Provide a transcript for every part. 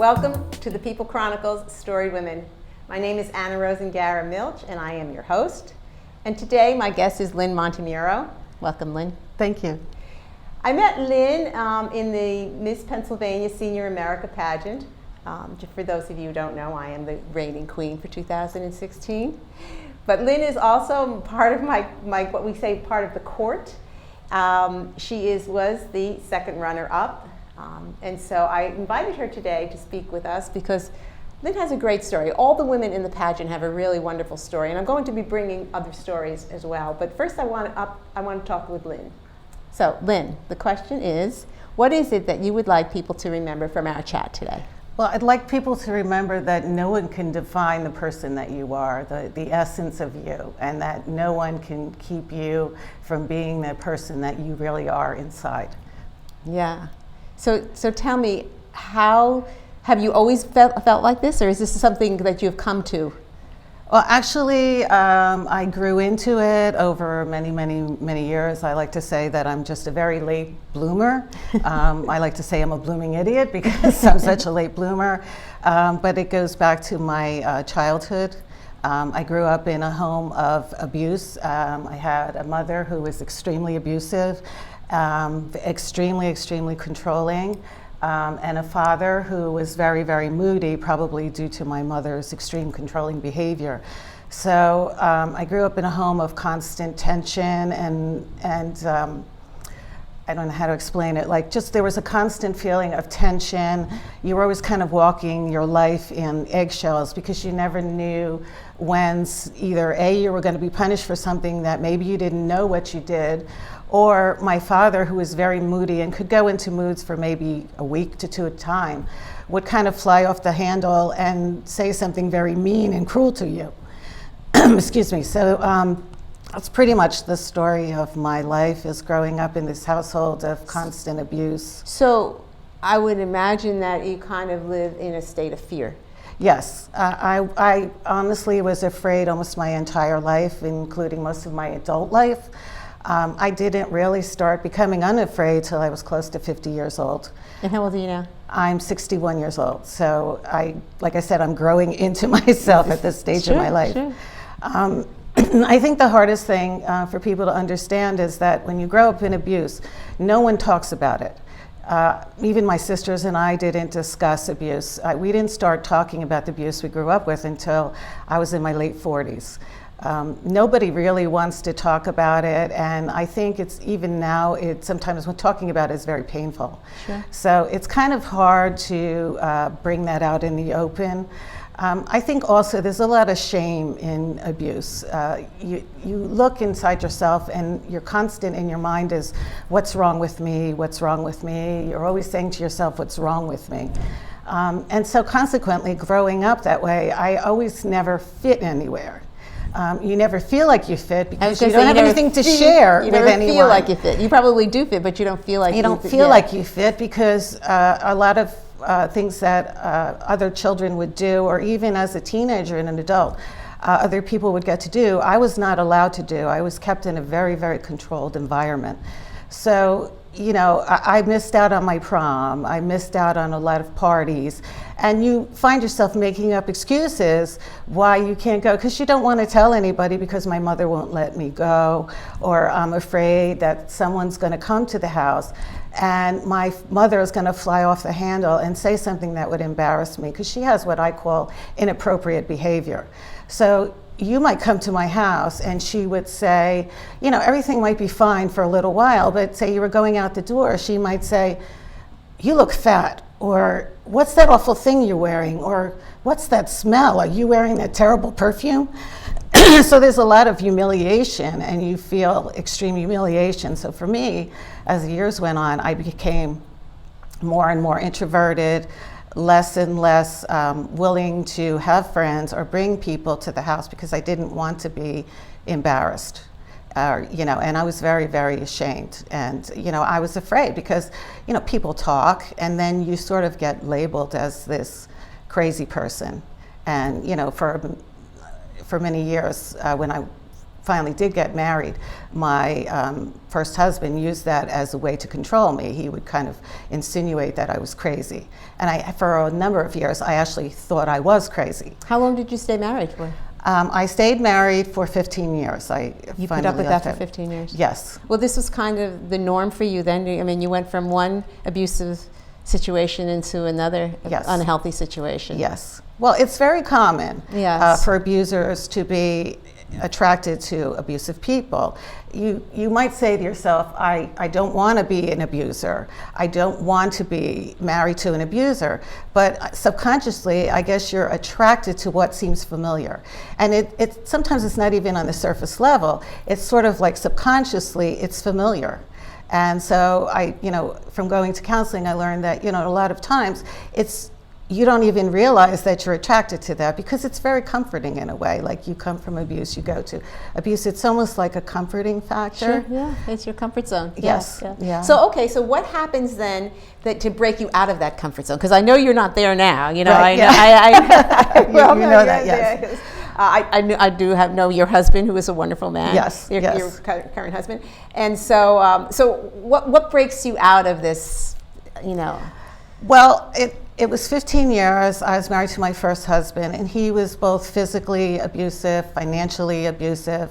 Welcome to the People Chronicles Story Women. My name is Anna Rose Ingarra-Milch, and I am your host. And today my guest is Lynn Montemuro. Welcome, Lynn. Thank you. I met Lynn in the Miss Pennsylvania Senior America pageant. For those of you who don't know, I am the reigning queen for 2016. But Lynn is also part of my what we say, part of the court. She was the second runner-up. And so I invited her today to speak with us because Lynn has a great story. All the women in the pageant have a really wonderful story, and I'm going to be bringing other stories as well. But first I want to talk with Lynn. So Lynn, the question is, what is it that you would like people to remember from our chat today? Well, I'd like people to remember that no one can define the person that you are, the essence of you, and that no one can keep you from being the person that you really are inside. Yeah. So tell me, how have you always felt like this, or is this something that you've come to? Well, actually, I grew into it over many years. I like to say that I'm just a very late bloomer. I like to say I'm a blooming idiot because I'm such a late bloomer. But it goes back to my childhood. I grew up in a home of abuse. I had a mother who was extremely abusive, extremely controlling. And a father who was very moody, probably due to my mother's extreme controlling behavior. So I grew up in a home of constant tension and I don't know how to explain it, like just there was a constant feeling of tension. You were always kind of walking your life in eggshells because you never knew when either A, you were going to be punished for something that maybe you didn't know what you did, or my father, who was very moody and could go into moods for maybe a week to two at a time, would kind of fly off the handle and say something very mean and cruel to you. Excuse me. So that's pretty much the story of my life, is growing up in this household of constant abuse. So I would imagine that you kind of live in a state of fear. Yes, I honestly was afraid almost my entire life, including most of my adult life. I didn't really start becoming unafraid till I was close to 50 years old. And how old are you now? I'm 61 years old. So like I said, I'm growing into myself at this stage of my life. Sure. I think the hardest thing for people to understand is that when you grow up in abuse, no one talks about it. Even my sisters and I didn't discuss abuse. We didn't start talking about the abuse we grew up with until I was in my late 40s. Nobody really wants to talk about it, and I think it's even now, sometimes when talking about it is very painful. Sure. So it's kind of hard to bring that out in the open. I think also there's a lot of shame in abuse. You look inside yourself and you're constant in your mind is, what's wrong with me? What's wrong with me? You're always saying to yourself, what's wrong with me? And so consequently, growing up that way, I always never fit anywhere. You never feel like you fit because you don't have anything to share with anyone. You never feel like you fit. You probably do fit, but you don't feel like you don't feel like you fit because a lot of things that other children would do, or even as a teenager and an adult, other people would get to do, I was not allowed to do. I was kept in a very controlled environment. So, you know, I missed out on my prom. I missed out on a lot of parties. And you find yourself making up excuses why you can't go, because you don't want to tell anybody because my mother won't let me go, or I'm afraid that someone's going to come to the house and my mother is going to fly off the handle and say something that would embarrass me, because she has what I call inappropriate behavior. So you might come to my house and she would say, you know, everything might be fine for a little while, but say you were going out the door, she might say, you look fat, or what's that awful thing you're wearing, or what's that smell? Are you wearing that terrible perfume? So there's a lot of humiliation, and you feel extreme humiliation. So for me, as the years went on, I became more and more introverted, less and less willing to have friends or bring people to the house because I didn't want to be embarrassed. You know, and I was very ashamed, and you know, I was afraid because, you know, people talk and then you sort of get labeled as this crazy person. And you know, for many years when I finally did get married, my first husband used that as a way to control me. He would kind of insinuate that I was crazy. And for a number of years, I actually thought I was crazy. How long did you stay married for? I stayed married for 15 years. You put up with that for 15 years? Yes. Well, this was kind of the norm for you then? I mean, you went from one abusive situation into another unhealthy situation. Yes. Well, it's very common for abusers to be attracted to abusive people. You might say to yourself, I don't want to be an abuser. I don't want to be married to an abuser. But subconsciously, I guess you're attracted to what seems familiar. And it sometimes it's not even on the surface level. It's sort of like subconsciously, it's familiar. And so from going to counseling, I learned that, a lot of times you don't even realize that you're attracted to that because it's very comforting in a way. Like you come from abuse, you go to abuse. It's almost like a comforting factor. Sure, yeah, it's your comfort zone. Yes. Yeah. So what happens then to break you out of that comfort zone? Because I know you're not there now. Right, I know. You know that, yes. I do know your husband, who is a wonderful man. Yes, your current husband. And so what breaks you out of this? Well, it was 15 years. I was married to my first husband, and he was both physically abusive, financially abusive.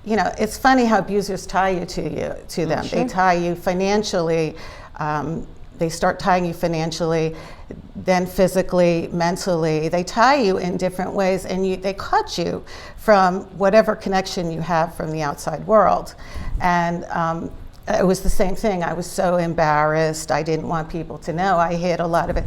It's funny how abusers tie you to them. Sure. They tie you financially. They start tying you financially, then physically, mentally. They tie you in different ways, and they cut you from whatever connection you have from the outside world. And it was the same thing. I was so embarrassed. I didn't want people to know. I hid a lot of it.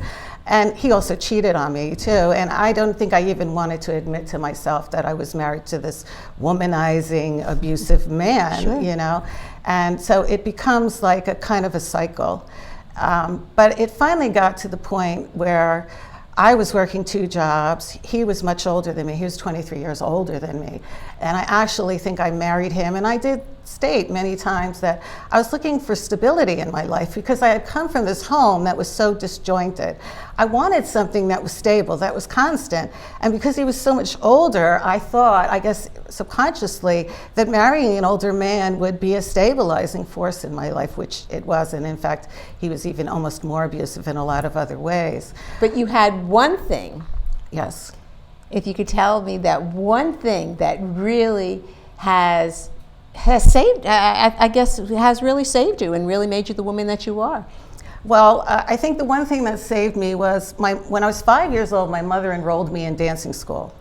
And he also cheated on me too. And I don't think I even wanted to admit to myself that I was married to this womanizing, abusive man, Sure. And so it becomes like a kind of a cycle. But it finally got to the point where I was working 2 jobs. He was much older than me. He was 23 years older than me. And I actually think I married him. And I did state many times that I was looking for stability in my life because I had come from this home that was so disjointed. I wanted something that was stable, that was constant. And because he was so much older, I thought, I guess subconsciously, that marrying an older man would be a stabilizing force in my life, which it wasn't. In fact, he was even almost more abusive in a lot of other ways. But you had one thing. Yes. If you could tell me that one thing that really has saved, I guess, has really saved you and really made you the woman that you are. Well, I think the one thing that saved me was when I was 5 years old, my mother enrolled me in dancing school.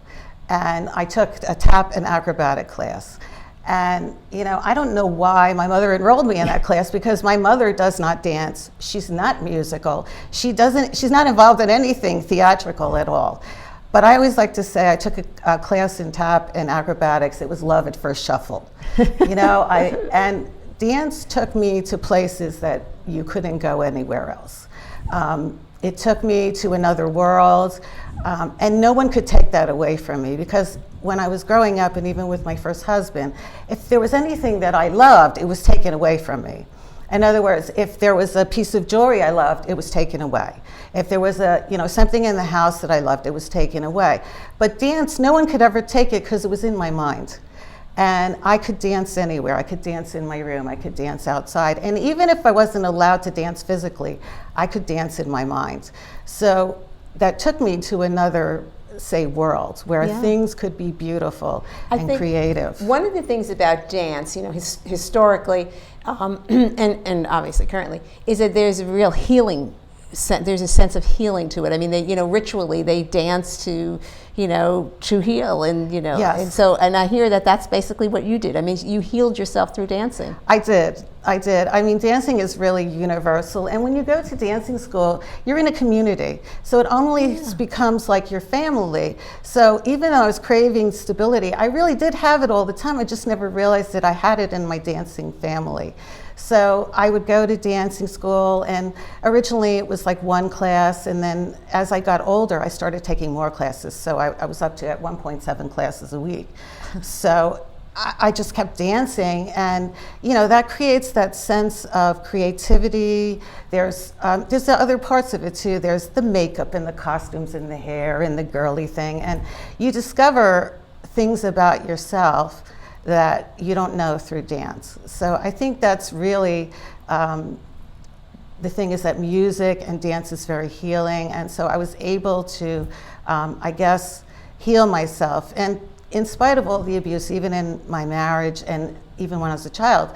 And I took a tap and acrobatic class. And, I don't know why my mother enrolled me in that class because my mother does not dance. She's not musical. She's not involved in anything theatrical at all. But I always like to say I took a class in tap and acrobatics. It was love at first shuffle. And dance took me to places that you couldn't go anywhere else. It took me to another world, and no one could take that away from me because when I was growing up, and even with my first husband, if there was anything that I loved, it was taken away from me. In other words, if there was a piece of jewelry I loved, it was taken away. If there was something in the house that I loved, it was taken away. But dance, no one could ever take it because it was in my mind. And I could dance anywhere. I could dance in my room. I could dance outside. And even if I wasn't allowed to dance physically, I could dance in my mind. So that took me to another, say, world where things could be beautiful and creative. One of the things about dance, historically, and obviously currently, is that there's a real healing. There's a sense of healing to it. I mean, ritually they dance to heal, and Yes. and I hear that that's basically what you did. I mean, you healed yourself through dancing. I did. I mean, dancing is really universal. And when you go to dancing school, you're in a community. So it only becomes like your family. So even though I was craving stability, I really did have it all the time. I just never realized that I had it in my dancing family. So I would go to dancing school, and originally it was like one class, and then as I got older, I started taking more classes. So I was up to, at one point, 7 classes a week. So I just kept dancing, and that creates that sense of creativity. There's the other parts of it too. There's the makeup and the costumes and the hair and the girly thing, and you discover things about yourself that you don't know through dance. So I think that's really, the thing is that music and dance is very healing, and so I was able to, I guess, heal myself. And in spite of all the abuse, even in my marriage and even when I was a child,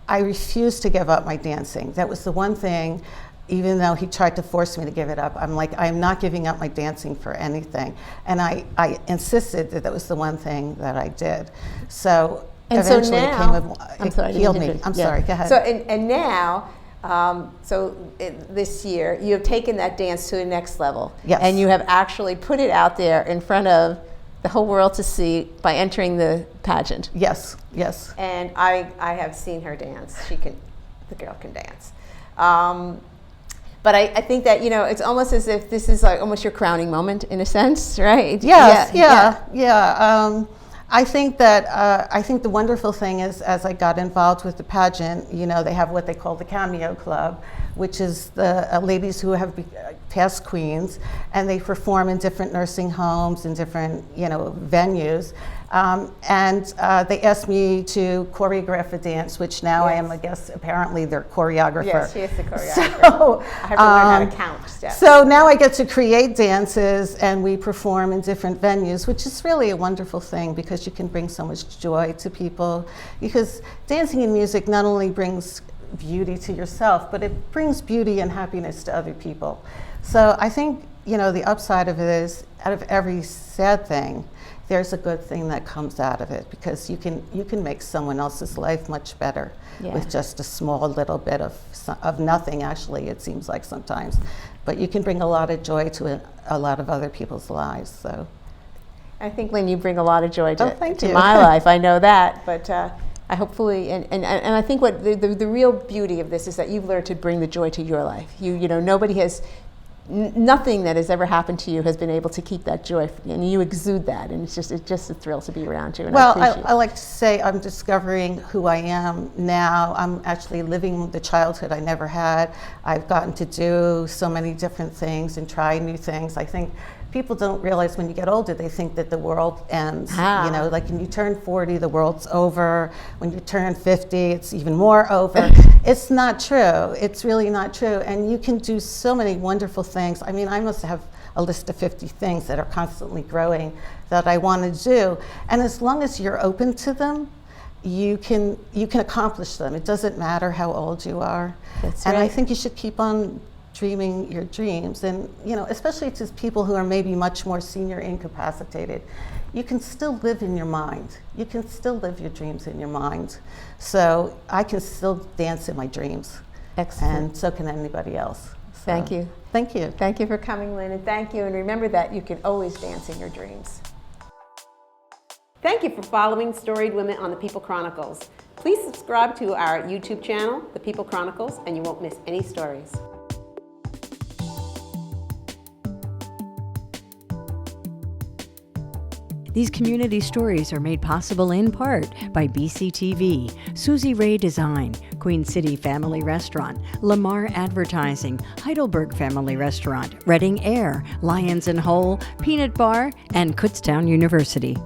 I refused to give up my dancing. That was the one thing, even though he tried to force me to give it up, I'm like, I'm not giving up my dancing for anything. And I insisted that that was the one thing that I did. So and eventually so now, it healed me. I'm sorry, go ahead. So, and now, this year, you have taken that dance to the next level. Yes. And you have actually put it out there in front of the whole world to see by entering the pageant. Yes, yes. And I have seen her dance. The girl can dance. But I think that, it's almost as if this is like almost your crowning moment in a sense, right? Yes, yeah. I think that, I think the wonderful thing is, as I got involved with the pageant, they have what they call the Cameo Club, which is the ladies who have past queens, and they perform in different nursing homes and different, venues. They asked me to choreograph a dance, which now I am, I guess, apparently their choreographer. Yes, she is the choreographer. So, I have to learn how to count steps. So now I get to create dances, and we perform in different venues, which is really a wonderful thing because you can bring so much joy to people. Because dancing and music not only brings beauty to yourself, but it brings beauty and happiness to other people. So I think, the upside of it is, out of every sad thing, there's a good thing that comes out of it, because you can make someone else's life much better with just a small little bit of nothing. Actually, it seems like sometimes, but you can bring a lot of joy to a lot of other people's lives. So I think, Lynn, you bring a lot of joy to you. my life. I know that, but I hopefully, and I think what the real beauty of this is that you've learned to bring the joy to your life. Nobody has. Nothing that has ever happened to you has been able to keep that joy, and you exude that, and it's just a thrill to be around you. And well, I like to say I'm discovering who I am now. I'm actually living the childhood I never had. I've gotten to do so many different things and try new things. I think people don't realize when you get older, they think that the world ends. Like when you turn 40, the world's over. When you turn 50, it's even more over. It's not true. It's really not true. And you can do so many wonderful things. I mean, I must have a list of 50 things that are constantly growing that I want to do. And as long as you're open to them, you can accomplish them. It doesn't matter how old you are. That's and right. I think you should keep on dreaming your dreams, and especially to people who are maybe much more senior incapacitated, you can still live in your mind. You can still live your dreams in your mind. So I can still dance in my dreams. Excellent. And so can anybody else. So, thank you. Thank you. Thank you for coming, Lynn, and thank you. And remember that you can always dance in your dreams. Thank you for following Storied Women on the People Chronicles. Please subscribe to our YouTube channel, The People Chronicles, and you won't miss any stories. These community stories are made possible in part by BCTV, Susie Ray Design, Queen City Family Restaurant, Lamar Advertising, Heidelberg Family Restaurant, Reading Air, Lions and Hole, Peanut Bar, and Kutztown University.